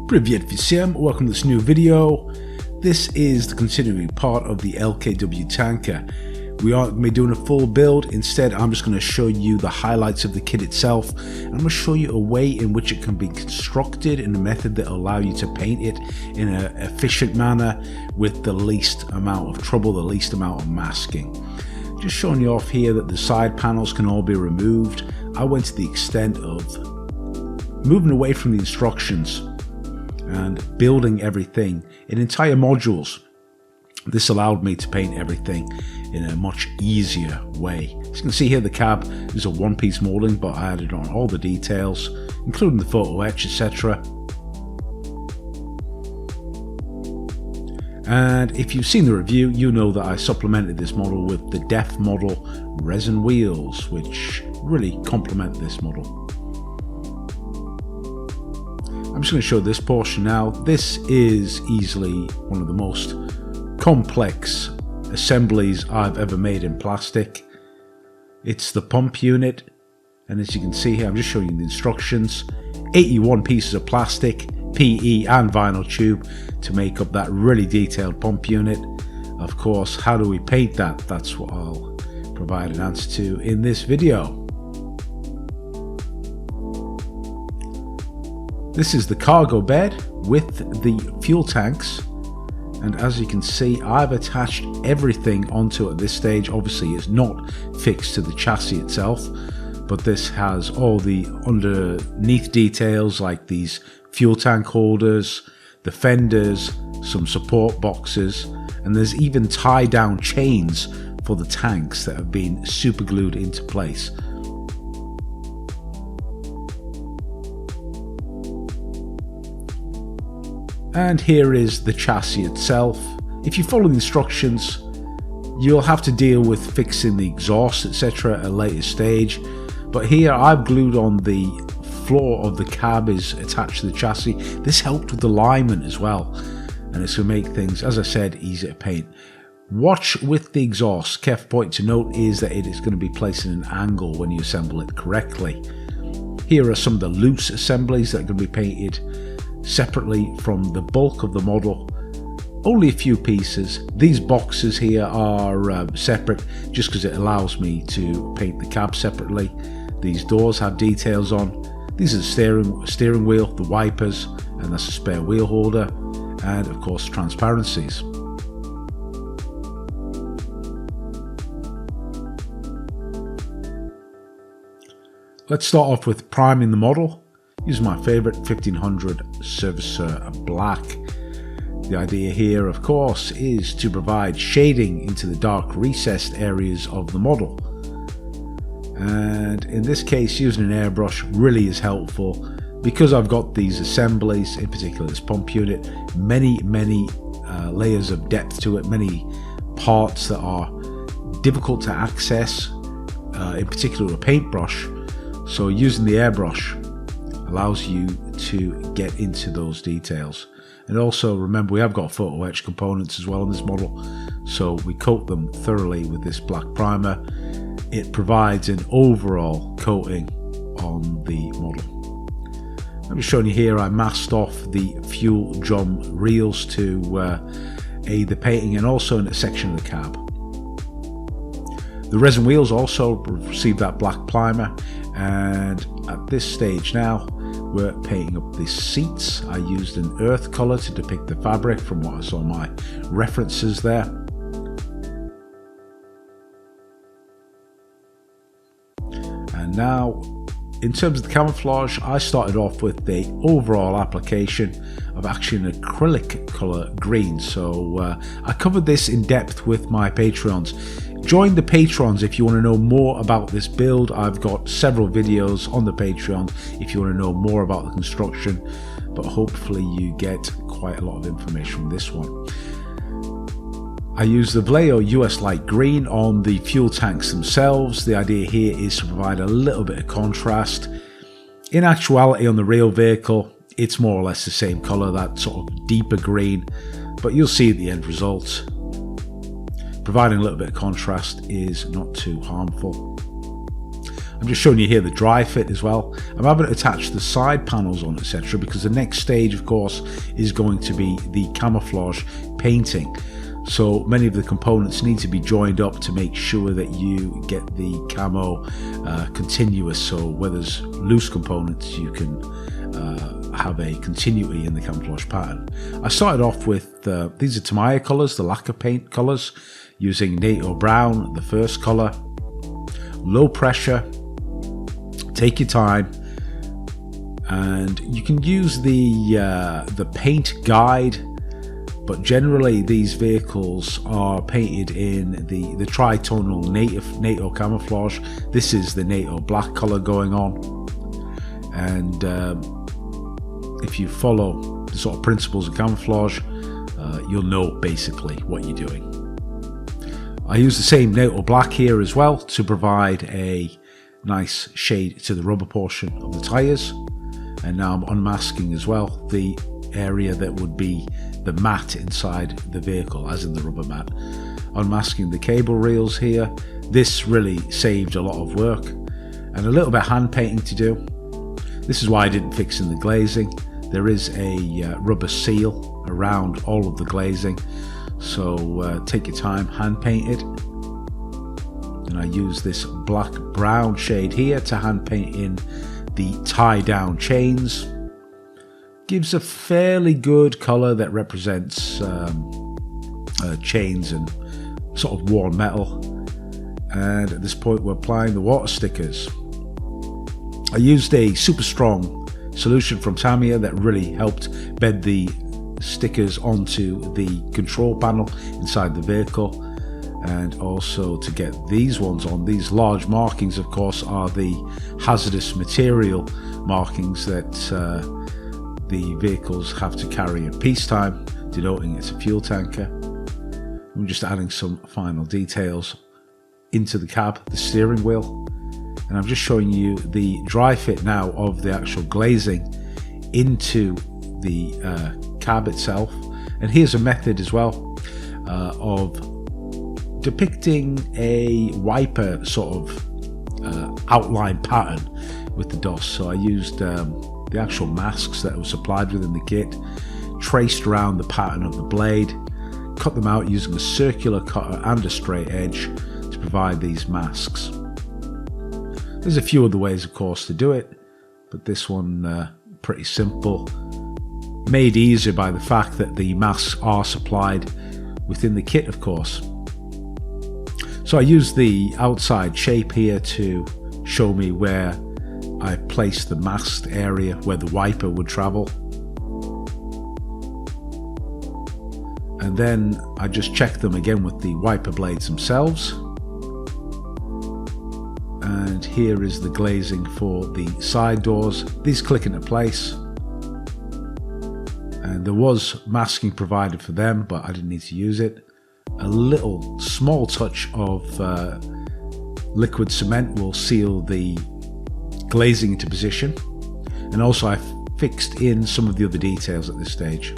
Привет всем, welcome to this new video. This is the continuing part of the LKW tanker. We aren't going to be doing a full build, instead I'm just going to show you the highlights of the kit itself. And I'm going to show you a way in which it can be constructed in a method that will allow you to paint it in an efficient manner with the least amount of trouble, the least amount of masking. Just showing you off here that the side panels can all be removed. I went to the extent of moving away from the instructions and building everything in entire modules. This allowed me to paint everything in a much easier way. As you can see here, the cab is a one-piece molding, but I added on all the details, including the photo etch, etc. And if you've seen the review, you know that I supplemented this model with the DEF model resin wheels, which really complement this model. I'm just going to show this portion now. This is easily one of the most complex assemblies I've ever made in plastic. It's the pump unit, and as you can see here, I'm just showing you the instructions. 81 pieces of plastic, PE and vinyl tube to make up that really detailed pump unit. Of course, how do we paint that? That's what I'll provide an answer to in this video. This is the cargo bed with the fuel tanks, and as you can see, I've attached everything onto it at this stage. Obviously it's not fixed to the chassis itself, but this has all the underneath details like these fuel tank holders, the fenders, some support boxes, and there's even tie down chains for the tanks that have been super glued into place. And here is the chassis itself. If you follow the instructions, you'll have to deal with fixing the exhaust, etc. at a later stage. But here I've glued on the floor of the cab is attached to the chassis. This helped with the alignment as well, and it's going to make things, as I said, easier to paint. Watch with the exhaust. Careful point to note is that it is going to be placed in an angle when you assemble it correctly. Here are some of the loose assemblies that are going to be painted separately from the bulk of the model. Only a few pieces. These boxes here are separate just because it allows me to paint the cab separately. These doors have details on. These are the steering wheel, the wipers, and that's a spare wheel holder, and of course transparencies. Let's start off with priming the model. Using my favourite 1500 Servicer Black. The idea here, of course, is to provide shading into the dark recessed areas of the model. And in this case, using an airbrush really is helpful because I've got these assemblies, in particular this pump unit, many layers of depth to it, many parts that are difficult to access, in particular a paintbrush. So using the airbrush allows you to get into those details. And also remember, we have got photo etch components as well in this model, so we coat them thoroughly with this black primer. It provides an overall coating on the model. I'm just showing you here, I masked off the fuel drum reels to aid the painting, and also in a section of the cab. The resin wheels also received that black primer, and at this stage now we're painting up the seats. I used an earth colour to depict the fabric from what I saw in my references there. And now, in terms of the camouflage, I started off with the overall application of actually an acrylic colour green. So I covered this in depth with my Patreons. Join the Patrons if you want to know more about this build. I've got several videos on the Patreon if you want to know more about the construction, but hopefully you get quite a lot of information from this one. I use the Vallejo US Light Green on the fuel tanks themselves. The idea here is to provide a little bit of contrast. In actuality, on the real vehicle, it's more or less the same colour, that sort of deeper green, but you'll see the end result. Providing a little bit of contrast is not too harmful. I'm just showing you here the dry fit as well. I'm having to attach the side panels on, etc., because the next stage, of course, is going to be the camouflage painting. So many of the components need to be joined up to make sure that you get the camo continuous. So where there's loose components, you can have a continuity in the camouflage pattern. I started off with these are Tamiya colors, the lacquer paint colors, using NATO brown, the first color. Low pressure, take your time, and you can use the paint guide. But generally, these vehicles are painted in the tri-tonal NATO camouflage. This is the NATO black color going on. And if you follow the sort of principles of camouflage, you'll know basically what you're doing. I use the same NATO black here as well to provide a nice shade to the rubber portion of the tires. And now I'm unmasking as well the area that would be the mat inside the vehicle, as in the rubber mat. Unmasking the cable reels here. This really saved a lot of work and a little bit of hand painting to do. This is why I didn't fix in the glazing. There is a rubber seal around all of the glazing, so take your time, hand paint it. And I use this black brown shade here to hand paint in the tie down chains. Gives a fairly good color that represents chains and sort of worn metal. And at this point we're applying the water stickers. I used a super strong solution from Tamiya that really helped bed the stickers onto the control panel inside the vehicle, and also to get these ones on. These large markings, of course, are the hazardous material markings that the vehicles have to carry in peacetime, denoting it's a fuel tanker. I'm just adding some final details into the cab, the steering wheel, and I'm just showing you the dry fit now of the actual glazing into the cab itself. And here's a method as well of depicting a wiper sort of outline pattern with the DOS. So I used the actual masks that were supplied within the kit, traced around the pattern of the blade, cut them out using a circular cutter and a straight edge to provide these masks. There's a few other ways, of course, to do it, but this one pretty simple, made easier by the fact that the masks are supplied within the kit, of course. So I used the outside shape here to show me where I placed the masked area where the wiper would travel. And then I just checked them again with the wiper blades themselves. And here is the glazing for the side doors. These click into place. And there was masking provided for them, but I didn't need to use it. A little small touch of liquid cement will seal the glazing into position, and also I fixed in some of the other details at this stage.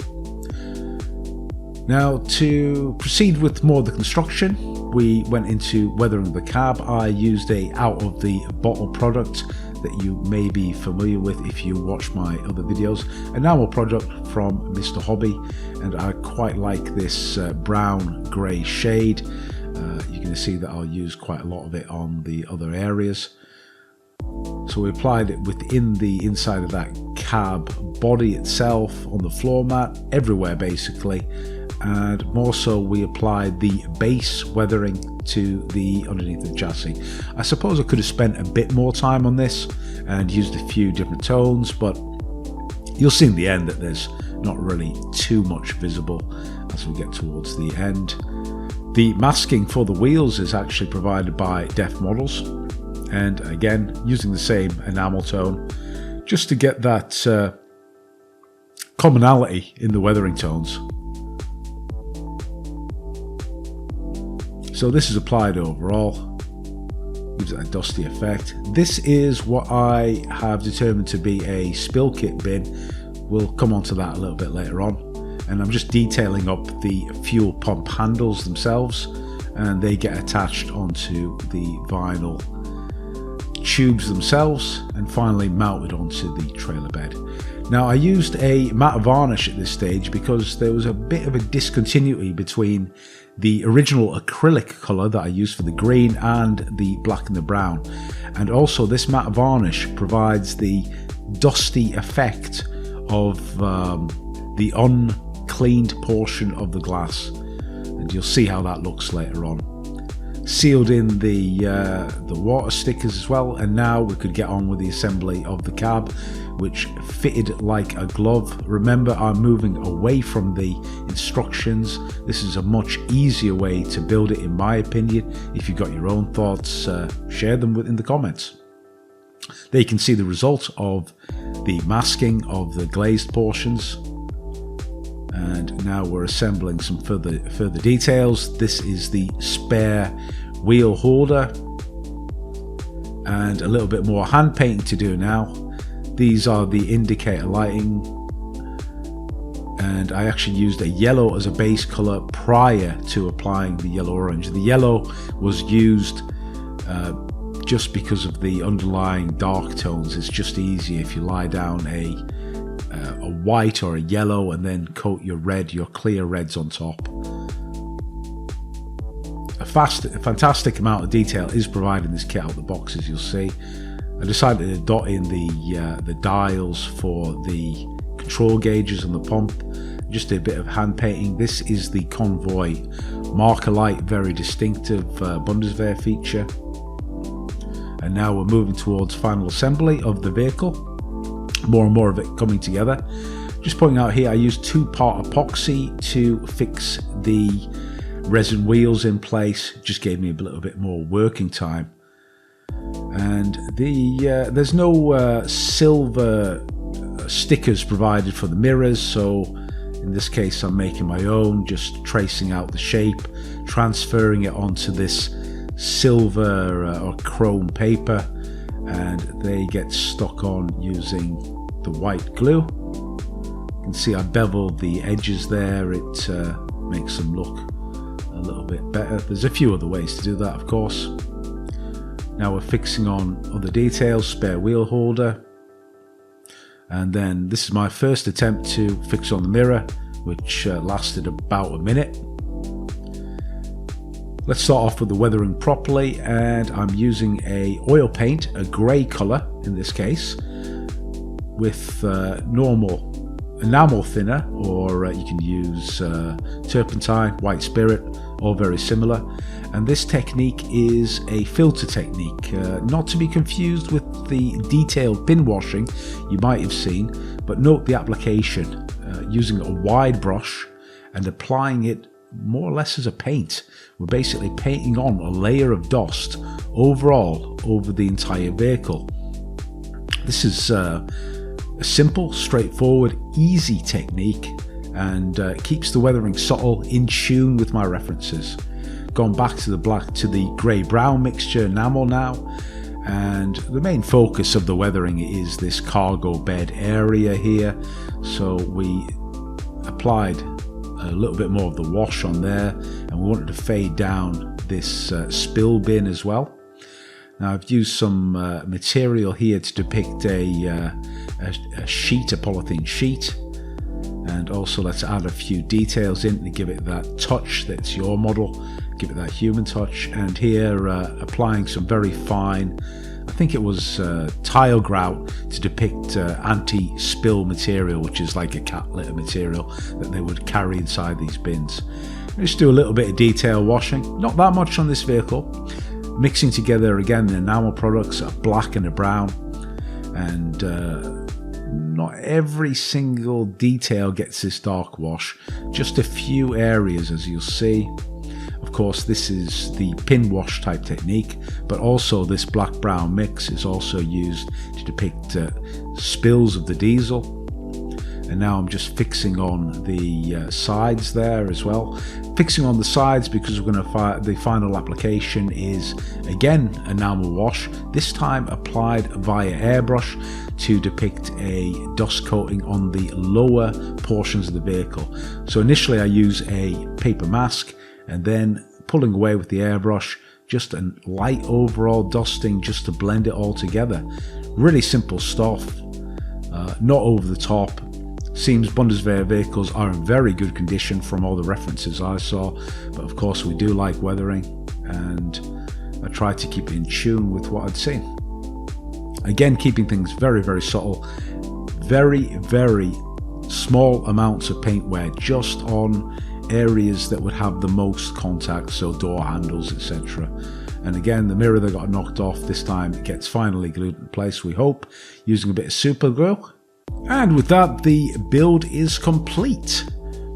Now, to proceed with more of the construction, we went into weathering the cab. I used a out of the bottle product that you may be familiar with if you watch my other videos, an enamel product from Mr. Hobby, and I quite like this brown grey shade. You're going to see that I'll use quite a lot of it on the other areas. So we applied it within the inside of that cab body itself, on the floor mat, everywhere basically, and more so we applied the base weathering to the underneath the chassis. I suppose I could have spent a bit more time on this and used a few different tones, but you'll see in the end that there's not really too much visible as we get towards the end. The masking for the wheels is actually provided by Def Models, and again using the same enamel tone just to get that commonality in the weathering tones. So this is applied overall, gives it a dusty effect. This is what I have determined to be a spill kit bin. We'll come on to that a little bit later on. And I'm just detailing up the fuel pump handles themselves, and they get attached onto the vinyl tubes themselves, and finally mounted onto the trailer bed. Now I used a matte varnish at this stage because there was a bit of a discontinuity between the original acrylic colour that I used for the green and the black and the brown, and also this matte varnish provides the dusty effect of the uncleaned portion of the glass, and you'll see how that looks later on. Sealed in the water stickers as well, and now we could get on with the assembly of the cab, which fitted like a glove. Remember, I'm moving away from the instructions. This is a much easier way to build it, in my opinion. If you've got your own thoughts, share them in the comments. There you can see the result of the masking of the glazed portions. And now we're assembling some further details. This is the spare wheel holder, and a little bit more hand painting to do now. These are the indicator lighting, and I actually used a yellow as a base color prior to applying the yellow orange. The yellow was used just because of the underlying dark tones. It's just easier if you lie down a white or a yellow and then coat your clear reds on top. A fantastic amount of detail is provided in this kit out of the box, as you'll see. I decided to dot in the dials for the control gauges and the pump. Just a bit of hand painting. This is the convoy marker light, very distinctive Bundeswehr feature. And now we're moving towards final assembly of the vehicle. More and more of it coming together. Just pointing out here, I used 2-part epoxy to fix the resin wheels in place. Just gave me a little bit more working time. And there's no silver stickers provided for the mirrors, so in this case I'm making my own, just tracing out the shape, transferring it onto this silver or chrome paper, and they get stuck on using the white glue. You can see I beveled the edges there. It makes them look a little bit better. There's a few other ways to do that, of course. Now we're fixing on other details, spare wheel holder, and then this is my first attempt to fix on the mirror, which lasted about a minute. Let's start off with the weathering properly, and I'm using a oil paint, a grey colour in this case, with normal enamel thinner, or you can use turpentine, white spirit, all very similar. And this technique is a filter technique, not to be confused with the detailed pin washing you might have seen, but note the application, using a wide brush and applying it more or less as a paint. We're basically painting on a layer of dust overall over the entire vehicle. This is a simple, straightforward, easy technique, and keeps the weathering subtle, in tune with my references. Gone back to the black to the grey-brown mixture enamel now, and the main focus of the weathering is this cargo bed area here. So we applied a little bit more of the wash on there, and we wanted to fade down this spill bin as well. Now I've used some material here to depict a sheet, a polythene sheet, and also let's add a few details in to give it that touch that's your model, give it that human touch. And here applying some very fine, I think it was tile grout, to depict anti-spill material, which is like a cat litter material that they would carry inside these bins. Just do a little bit of detail washing, not that much on this vehicle. Mixing together again the enamel products, a black and a brown, and not every single detail gets this dark wash, just a few areas, as you'll see. Of course, this is the pin wash type technique, but also this black brown mix is also used to depict spills of the diesel. And now I'm just fixing on the sides there as well. Fixing on the sides because we're going to the final application is again enamel wash, this time applied via airbrush to depict a dust coating on the lower portions of the vehicle. So initially I use a paper mask, and then pulling away with the airbrush, just a light overall dusting just to blend it all together. Really simple stuff, not over the top. Seems Bundeswehr vehicles are in very good condition from all the references I saw, but of course we do like weathering, and I try to keep it in tune with what I'd seen. Again, keeping things very, very subtle, very, very small amounts of paint wear just on areas that would have the most contact, so door handles, etc. And again, the mirror that got knocked off this time, it gets finally glued in place, we hope, using a bit of super glue. And with that, the build is complete.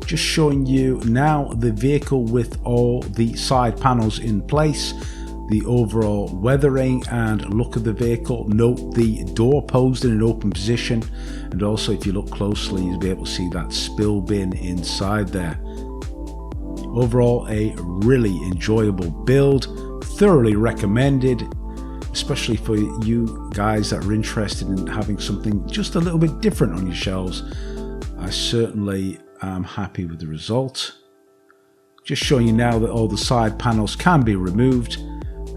Just showing you now the vehicle with all the side panels in place, the overall weathering and look of the vehicle. Note the door posed in an open position, and also if you look closely you'll be able to see that spill bin inside there. Overall, a really enjoyable build, thoroughly recommended, especially for you guys that are interested in having something just a little bit different on your shelves. I certainly am happy with the result. Just showing you now that all the side panels can be removed,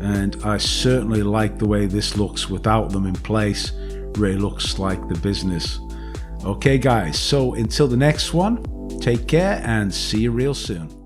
and I certainly like the way this looks without them in place. Really looks like the business. Okay guys, so until the next one, take care and see you real soon.